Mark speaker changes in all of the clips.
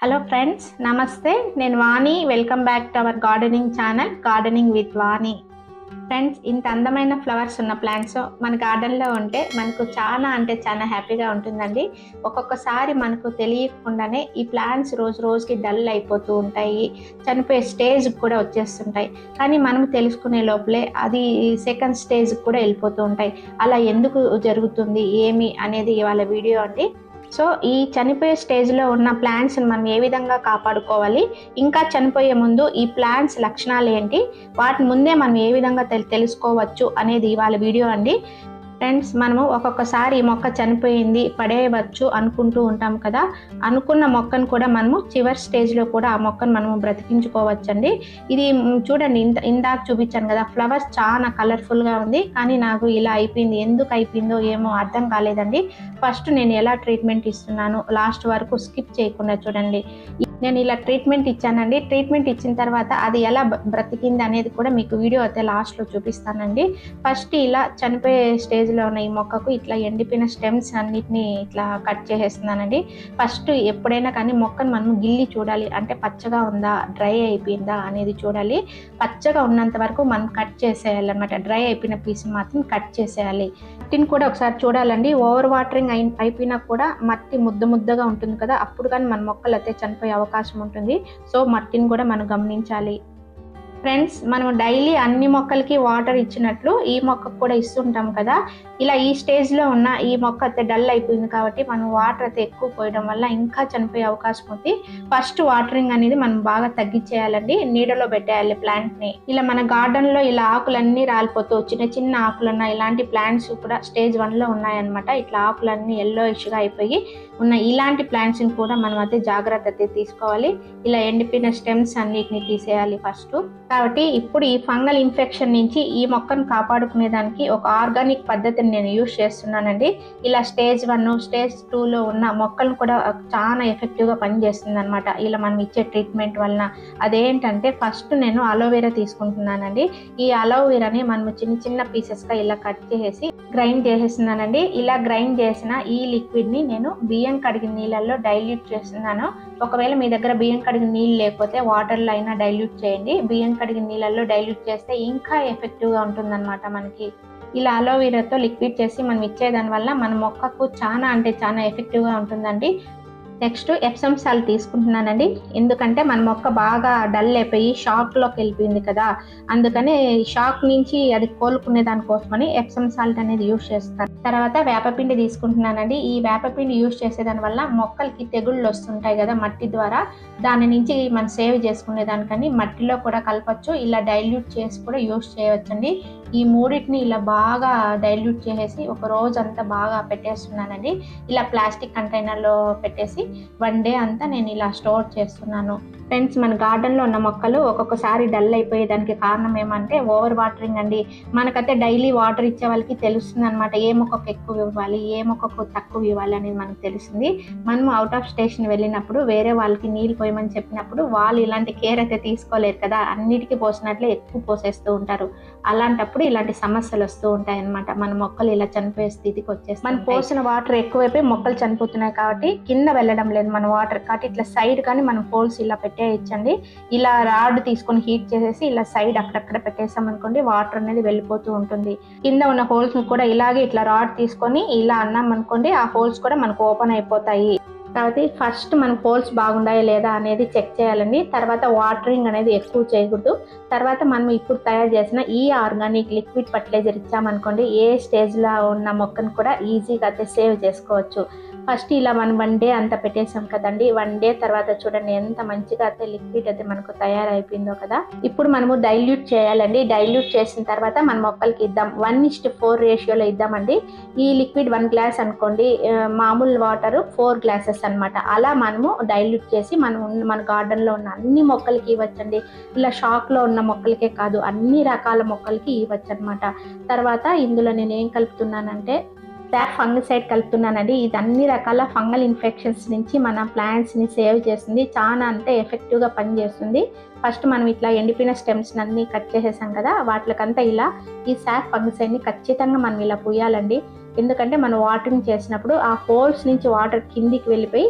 Speaker 1: Hello friends, నమస్తే. నేను Vani. Welcome back to our gardening channel gardening with Vani. Friends, ఇంత అందమైన ఫ్లవర్స్ ఉన్న ప్లాంట్స్ మన గార్డెన్లో ఉంటే మనకు చాలా హ్యాపీగా ఉంటుందండి. ఒక్కొక్కసారి మనకు తెలియకుండానే ఈ ప్లాంట్స్ రోజు రోజుకి డల్ అయిపోతూ ఉంటాయి, చనిపోయే స్టేజ్కి కూడా వచ్చేస్తుంటాయి. కానీ మనం తెలుసుకునే లోపలే అది సెకండ్ స్టేజ్కి కూడా వెళ్ళిపోతూ ఉంటాయి. అలా ఎందుకు జరుగుతుంది, ఏమి అనేది ఇవాళ వీడియో అండి. సో ఈ చనిపోయే స్టేజ్లో ఉన్న ప్లాంట్స్ని మనం ఏ విధంగా కాపాడుకోవాలి, ఇంకా చనిపోయే ముందు ఈ ప్లాంట్స్ లక్షణాలు ఏంటి, వాటి ముందే మనం ఏ విధంగా తెలుసుకోవచ్చు అనేది ఇవాళ వీడియో అండి. ఫ్రెండ్స్, మనము ఒక్కొక్కసారి ఈ మొక్క చనిపోయింది పడేయవచ్చు అనుకుంటూ ఉంటాం కదా. అనుకున్న మొక్కను కూడా మనము చివరి స్టేజ్లో కూడా ఆ మొక్కను మనము బ్రతికించుకోవచ్చండి. ఇది చూడండి, ఇందాక చూపించాను కదా, ఫ్లవర్స్ చాలా కలర్ఫుల్గా ఉంది. కానీ నాకు ఇలా అయిపోయింది. ఎందుకు అయిపోయిందో ఏమో అర్థం కాలేదండి. ఫస్ట్ నేను ఎలా ట్రీట్మెంట్ ఇస్తున్నాను లాస్ట్ వరకు స్కిప్ చేయకుండా చూడండి. నేను ఇలా ట్రీట్మెంట్ ఇచ్చానండి. ట్రీట్మెంట్ ఇచ్చిన తర్వాత అది ఎలా బ్రతికింది అనేది కూడా మీకు వీడియో అయితే లాస్ట్లో చూపిస్తానండి. ఫస్ట్ ఇలా చనిపోయే స్టేజ్లో ఉన్న ఈ మొక్కకు ఇట్లా ఎండిపోయిన స్టెమ్స్ అన్నిటిని ఇట్లా కట్ చేసేస్తున్నానండి. ఫస్ట్ ఎప్పుడైనా కానీ మొక్కను మనం గిల్లి చూడాలి, అంటే పచ్చగా ఉందా, డ్రై అయిపోయిందా అనేది చూడాలి. పచ్చగా ఉన్నంత వరకు మనం కట్ చేసేయాలన్నమాట. డ్రై అయిపోయిన పీస్ మాత్రం కట్ చేసేయాలి. మట్టిని కూడా ఒకసారి చూడాలండి. ఓవర్ వాటరింగ్ అయిపోయినా కూడా మట్టి ముద్దగా ఉంటుంది కదా, అప్పుడు కానీ మన మొక్కలు అయితే చనిపోయే అవకాశం ఉంటుంది. సో మట్టిని కూడా మనం గమనించాలి. ఫ్రెండ్స్, మనం డైలీ అన్ని మొక్కలకి వాటర్ ఇచ్చినట్లు ఈ మొక్కకు కూడా ఇస్తుంటాం కదా. ఇలా ఈ స్టేజ్లో ఉన్న ఈ మొక్క అయితే డల్ అయిపోయింది కాబట్టి మనం వాటర్ అయితే ఎక్కువ పోయడం వల్ల ఇంకా చనిపోయే అవకాశం ఉంది. ఫస్ట్ వాటరింగ్ అనేది మనం బాగా తగ్గించేయాలండి. నీడలో పెట్టేయాలి ప్లాంట్ని. ఇలా మన గార్డెన్లో ఇలా ఆకులన్నీ రాలిపోతూ చిన్న ఆకులున్న ఇలాంటి ప్లాంట్స్ కూడా స్టేజ్ 1లో ఉన్నాయన్నమాట. ఇట్లా ఆకులన్నీ ఎల్లోయిష్గా అయిపోయి ఉన్న ఇలాంటి ప్లాంట్స్ని కూడా మనం అయితే జాగ్రత్త అయితే తీసుకోవాలి. ఇలా ఎండిపోయిన స్టెమ్స్ అన్నిటిని తీసేయాలి ఫస్ట్. కాబట్టి ఇప్పుడు ఈ ఫంగల్ ఇన్ఫెక్షన్ నుంచి ఈ మొక్కను కాపాడుకునేదానికి ఒక ఆర్గానిక్ పద్ధతిని నేను యూజ్ చేస్తున్నానండి. ఇలా స్టేజ్ 1, స్టేజ్ 2లో ఉన్న మొక్కలను కూడా చాలా ఎఫెక్టివ్గా పనిచేస్తుంది అనమాట ఇలా మనం ఇచ్చే ట్రీట్మెంట్ వలన. అదేంటంటే ఫస్ట్ నేను అలోవెరా తీసుకుంటున్నానండి. ఈ అలోవెరాని మనం చిన్న పీసెస్గా ఇలా కట్ చేసి గ్రైండ్ చేసేస్తున్నానండి. ఇలా గ్రైండ్ చేసిన ఈ లిక్విడ్ని నేను బియ్యం కడిగిన నీళ్ళల్లో డైల్యూట్ చేస్తున్నాను. ఒకవేళ మీ దగ్గర బియ్యం కడిగిన నీళ్ళు లేకపోతే వాటర్లో అయినా డైల్యూట్ చేయండి. బియ్యం కడిగిన నీళ్ళల్లో డైల్యూట్ చేస్తే ఇంకా ఎఫెక్టివ్గా ఉంటుందన్నమాట మనకి. ఇలా అలోవెరాతో లిక్విడ్ చేసి మనం ఇచ్చేదాని వల్ల మన మొక్కకు చాలా ఎఫెక్టివ్గా ఉంటుందండి. నెక్స్ట్ ఎప్సమ్ సాల్ట్ తీసుకుంటున్నానండి. ఎందుకంటే మన మొక్క బాగా డల్ అయిపోయి షాక్లోకి వెళ్ళిపోయింది కదా, అందుకని షాక్ నుంచి అది కోలుకునే దానికోసమని ఎప్సమ్ సాల్ట్ అనేది యూజ్ చేస్తాను. తర్వాత వేపపిండి తీసుకుంటున్నానండి. ఈ వేపపిండి యూజ్ చేసేదాని వల్ల మొక్కలకి తెగుళ్ళు వస్తుంటాయి కదా మట్టి ద్వారా, దాని నుంచి మనం సేవ్ చేసుకునే దానికని మట్టిలో కూడా కలపచ్చు. ఇలా డైల్యూట్ చేసి కూడా యూజ్ చేయవచ్చండి. ఈ మూడింటిని ఇలా బాగా డైల్యూట్ చేసేసి ఒక రోజు అంతా బాగా పెట్టేస్తున్నానండి. ఇలా ప్లాస్టిక్ కంటైనర్లో పెట్టేసి 1 డే అంతా నేను ఇలా స్టోర్ చేస్తున్నాను. ఫ్రెండ్స్, మన గార్డెన్లో ఉన్న మొక్కలు ఒక్కొక్కసారి డల్ అయిపోయేదానికి కారణం ఏమంటే ఓవర్ వాటరింగ్ అండి. మనకైతే డైలీ వాటర్ ఇచ్చే వాళ్ళకి తెలుస్తుంది అనమాట, ఏ మొక్కకు ఎక్కువ ఇవ్వాలి, ఏ మొక్కకు తక్కువ ఇవ్వాలి అనేది మనకు తెలుస్తుంది. మనం అవుట్ ఆఫ్ స్టేషన్ వెళ్ళినప్పుడు వేరే వాళ్ళకి నీళ్ళు పోయమని చెప్పినప్పుడు వాళ్ళు ఇలాంటి కేర్ అయితే తీసుకోలేరు కదా, అన్నిటికీ పోసినట్లే ఎక్కువ పోసేస్తూ ఉంటారు. అలాంటప్పుడు ఇలాంటి సమస్యలు వస్తూ ఉంటాయి అన్నమాట. మన మొక్కలు ఇలా చనిపోయే స్థితికి వచ్చేసి మనం పోసిన వాటర్ ఎక్కువైపోయి మొక్కలు చనిపోతున్నాయి కాబట్టి కింద వెళ్ళడం లేదు మన వాటర్. కాబట్టి ఇట్లా సైడ్ కానీ మనం హోల్స్ ఇలా పెట్టేయచ్చండి. ఇలా రాడ్ తీసుకొని హీట్ చేసేసి ఇలా సైడ్ అక్కడక్కడ పెట్టేసాం అనుకోండి, వాటర్ అనేది వెళ్ళిపోతూ ఉంటుంది. కింద ఉన్న హోల్స్ కూడా ఇలాగే ఇట్లా రాడ్ తీసుకొని ఇలా అన్నాం అనుకోండి, ఆ హోల్స్ కూడా మనకు ఓపెన్ అయిపోతాయి. కాబట్టి ఫస్ట్ మన హోల్స్ బాగున్నాయా లేదా అనేది చెక్ చేయాలండి. తర్వాత వాటరింగ్ అనేది ఎక్కువ చేయకూడదు. తర్వాత మనం ఇప్పుడు తయారు చేసిన ఈ ఆర్గానిక్ లిక్విడ్ ఫర్టిలైజర్ ఇచ్చామనుకోండి, ఏ స్టేజ్లో ఉన్న మొక్కను కూడా ఈజీగా అయితే సేవ్ చేసుకోవచ్చు. ఫస్ట్ ఇలా మనం 1 డే అంతా పెట్టేసాం కదండి. 1 డే తర్వాత చూడండి ఎంత మంచిగా అయితే లిక్విడ్ అయితే మనకు తయారైపోయిందో కదా. ఇప్పుడు మనము డైల్యూట్ చేయాలండి. డైల్యూట్ చేసిన తర్వాత మన మొక్కలకి ఇద్దాం. 1:4 రేషియోలో ఇద్దామండి. ఈ లిక్విడ్ 1 గ్లాస్ అనుకోండి, మామూలు వాటర్ 4 గ్లాసెస్ అనమాట. అలా మనము డైల్యూట్ చేసి మన గార్డెన్లో ఉన్న అన్ని మొక్కలకి ఇవ్వచ్చండి. ఇలా షాక్లో ఉన్న మొక్కలకే కాదు, అన్ని రకాల మొక్కలకి ఇవ్వచ్చు అనమాట. తర్వాత ఇందులో నేను ఏం కలుపుతున్నానంటే స్టాఫ్ ఫంగిసైడ్ కలుపుతున్నానండి. ఇది అన్ని రకాల ఫంగల్ ఇన్ఫెక్షన్స్ నుంచి మన ప్లాంట్స్ని సేవ్ చేస్తుంది. చాలా ఎఫెక్టివ్గా పనిచేస్తుంది. ఫస్ట్ మనం ఇట్లా ఎండిపోయిన స్టెమ్స్ అన్నీ కట్ చేసేసాం కదా, వాటికంతా ఇలా ఈ స్టాఫ్ ఫంగిసైడ్ని ఖచ్చితంగా మనం ఇలా పూయాలండి. ఎందుకంటే మనం వాటరింగ్ చేసినప్పుడు ఆ హోల్స్ నుంచి వాటర్ కిందికి వెళ్ళిపోయి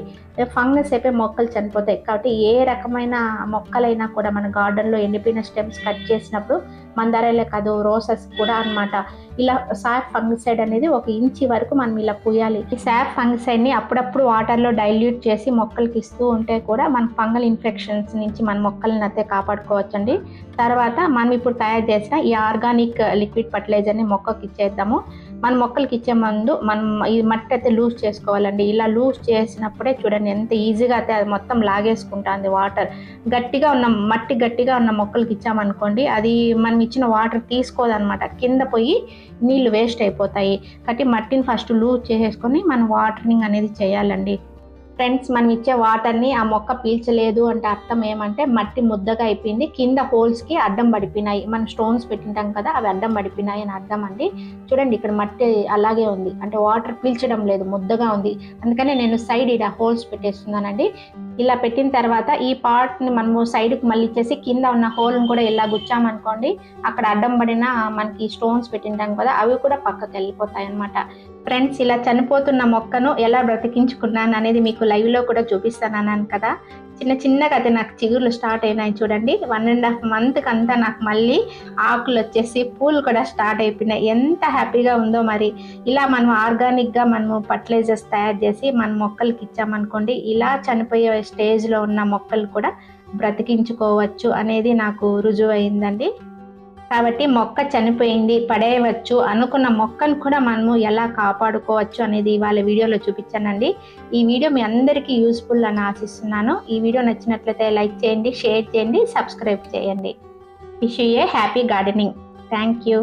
Speaker 1: ఫంగస్ అయిపోయి మొక్కలు చనిపోతాయి. కాబట్టి ఏ రకమైన మొక్కలైనా కూడా మన గార్డెన్లో ఎండిపోయిన స్టెమ్స్ కట్ చేసినప్పుడు మందారాలే కాదు, రోసెస్ కూడా అన్నమాట, ఇలా సాఫ్ ఫంగిసైడ్ అనేది 1 ఇంచి వరకు మనం ఇలా పూయాలి. ఈ సాఫ్ ఫంగిసైడ్ని అప్పుడప్పుడు వాటర్లో డైల్యూట్ చేసి మొక్కలకి ఇస్తూ ఉంటే కూడా మన ఫంగల్ ఇన్ఫెక్షన్స్ నుంచి మన మొక్కలను అయితే కాపాడుకోవచ్చండి. తర్వాత మనం ఇప్పుడు తయారు చేసిన ఈ ఆర్గానిక్ లిక్విడ్ ఫర్టిలైజర్ని మొక్కకి ఇచ్చేద్దాము. మన మొక్కలకి ఇచ్చే ముందు మనం ఈ మట్టి అయితే లూజ్ చేసుకోవాలండి. ఇలా లూజ్ చేసినప్పుడే చూడండి ఎంత ఈజీగా అయితే అది మొత్తం లాగేసుకుంటుంది వాటర్. మట్టి గట్టిగా ఉన్న మొక్కలకి ఇచ్చామనుకోండి, అది మనం ఇచ్చిన వాటర్ తీసుకోదన్నమాట, కింద పోయి నీళ్ళు వేస్ట్ అయిపోతాయి. కాబట్టి మట్టిని ఫస్ట్ లూజ్ చేసేసుకొని మనం వాటరింగ్ అనేది చేయాలండి. ఫ్రెండ్స్, మనం ఇచ్చే వాటర్ని ఆ మొక్క పీల్చలేదు అంటే అర్థం ఏమంటే మట్టి ముద్దగా అయిపోయింది, కింద హోల్స్కి అడ్డం పడిపోయినాయి, మనం స్టోన్స్ పెట్టింటాం కదా అవి అడ్డం పడిపోయినాయి అని అర్థం అండి. చూడండి ఇక్కడ మట్టి అలాగే ఉంది, అంటే వాటర్ పీల్చడం లేదు, ముద్దగా ఉంది. అందుకనే నేను సైడ్ ఇలా హోల్స్ పెట్టేస్తున్నానండి. ఇలా పెట్టిన తర్వాత ఈ పార్ట్ని మనము సైడ్కి మళ్ళీ ఇచ్చేసి కింద ఉన్న హోల్ని కూడా ఇలా గుచ్చామనుకోండి, అక్కడ అడ్డం పడిన మనకి స్టోన్స్ పెట్టింటాం కదా అవి కూడా పక్కకి వెళ్ళిపోతాయి అన్నమాట. ఫ్రెండ్స్, ఇలా చనిపోతున్న మొక్కను ఎలా బ్రతికించుకున్నాను అనేది మీకు లైవ్లో కూడా చూపిస్తానన్నాను కదా. చిన్నగా అయితే నాకు చిగుర్లు స్టార్ట్ అయినాయి చూడండి. 1.5 మంత్కి అంతా నాకు మళ్ళీ ఆకులు వచ్చేసి పూలు కూడా స్టార్ట్ అయిపోయినాయి. ఎంత హ్యాపీగా ఉందో మరి. ఇలా మనం ఆర్గానిక్గా మనము ఫర్టిలైజర్స్ తయారు చేసి మన మొక్కలకి ఇచ్చామనుకోండి, ఇలా చనిపోయే స్టేజ్లో ఉన్న మొక్కలు కూడా బ్రతికించుకోవచ్చు అనేది నాకు రుజువు అయిందండి. కాబట్టి మొక్క చనిపోయింది పడేయవచ్చు అనుకున్న మొక్కను కూడా మనము ఎలా కాపాడుకోవచ్చు అనేది ఇవాళ వీడియోలో చూపించానండి. ఈ వీడియో మీ అందరికీ యూస్ఫుల్ అని ఆశిస్తున్నాను. ఈ వీడియో నచ్చినట్లయితే లైక్ చేయండి, షేర్ చేయండి, సబ్స్క్రైబ్ చేయండి. Wish you A happy gardening. Thank you.